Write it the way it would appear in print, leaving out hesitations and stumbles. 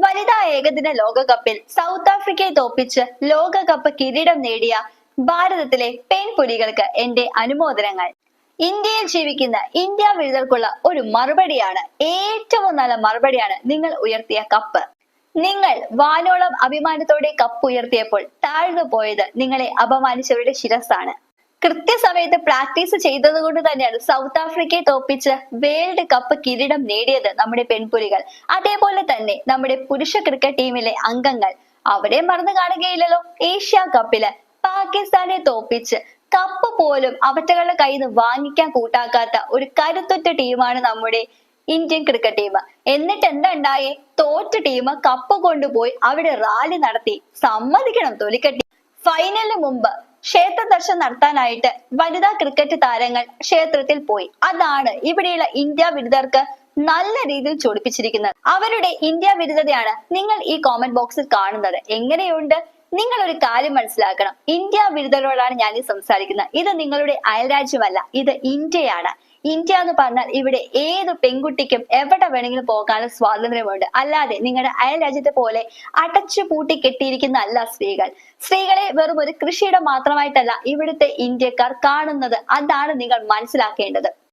വനിതാ ഏകദിന ലോകകപ്പിൽ സൗത്ത് ആഫ്രിക്കയെ തോപ്പിച്ച് ലോകകപ്പ് കിരീടം നേടിയ ഭാരതത്തിലെ പെൺപുലികൾക്ക് എന്റെ അനുമോദനങ്ങൾ. ഇന്ത്യയിൽ ജീവിക്കുന്ന ഇന്ത്യ വിരുദ്ധർക്കുള്ള ഒരു മറുപടിയാണ്, ഏറ്റവും നല്ല മറുപടിയാണ് നിങ്ങൾ ഉയർത്തിയ കപ്പ്. നിങ്ങൾ വാനോളം അഭിമാനത്തോടെ കപ്പ് ഉയർത്തിയപ്പോൾ താഴ്ന്നു പോയത് നിങ്ങളെ അപമാനിച്ചവരുടെ ശിരസ്സാണ്. കൃത്യസമയത്ത് പ്രാക്ടീസ് ചെയ്തത് കൊണ്ട് തന്നെയാണ് സൗത്ത് ആഫ്രിക്കയെ തോപ്പിച്ച് വേൾഡ് കപ്പ് കിരീടം നേടിയത് നമ്മുടെ പെൺപുലികൾ. അതേപോലെ തന്നെ നമ്മുടെ പുരുഷ ക്രിക്കറ്റ് ടീമിലെ അംഗങ്ങൾ അവരെ മറന്നു കാണുകയില്ലല്ലോ. ഏഷ്യ കപ്പില് പാകിസ്ഥാനെ തോപ്പിച്ച് കപ്പ് പോലും അവറ്റകളുടെ കയ്യിൽ നിന്ന് വാങ്ങിക്കാൻ കൂട്ടാക്കാത്ത ഒരു കരുത്തുറ്റ ടീമാണ് നമ്മുടെ ഇന്ത്യൻ ക്രിക്കറ്റ് ടീം. എന്നിട്ട് എന്താ ഉണ്ടായേ? തോറ്റ ടീം കപ്പ് കൊണ്ടുപോയി അവിടെ റാലി നടത്തി. സമ്മതിക്കണം തൊലിക്കട്ടി. ഫൈനലിന് മുമ്പ് ക്ഷേത്ര ദർശനം നടത്താനായിട്ട് വനിതാ ക്രിക്കറ്റ് താരങ്ങൾ ക്ഷേത്രത്തിൽ പോയി. അതാണ് ഇവിടെയുള്ള ഇന്ത്യ വിരുദ്ധർക്ക് നല്ല രീതിയിൽ ചൊടിപ്പിച്ചിരിക്കുന്നത്. അവരുടെ ഇന്ത്യ വിരുദ്ധതയാണ് നിങ്ങൾ ഈ കോമന്റ് ബോക്സിൽ കാണുന്നത്. എങ്ങനെയുണ്ട്? നിങ്ങൾ ഒരു കാര്യം മനസ്സിലാക്കണം, ഇന്ത്യ വിരുദ്ധരോടാണ് ഞാൻ ഈ സംസാരിക്കുന്നത്. ഇത് നിങ്ങളുടെ അയൽരാജ്യമല്ല, ഇത് ഇന്ത്യയാണ്. ഇന്ത്യ എന്ന് പറഞ്ഞാൽ ഇവിടെ ഏത് പെൺകുട്ടിക്കും എവിടെ വേണമെങ്കിലും പോകാനുള്ള സ്വാതന്ത്ര്യമുണ്ട്. അല്ലാതെ നിങ്ങളുടെ അയൽ രാജ്യത്തെ പോലെ അടച്ചു പൂട്ടി കെട്ടിയിരിക്കുന്ന അല്ല സ്ത്രീകൾ. സ്ത്രീകളെ വെറും ഒരു കൃഷിയിടം മാത്രമായിട്ടല്ല ഇവിടുത്തെ ഇന്ത്യക്കാർ കാണുന്നത്. അതാണ് നിങ്ങൾ മനസ്സിലാക്കേണ്ടത്.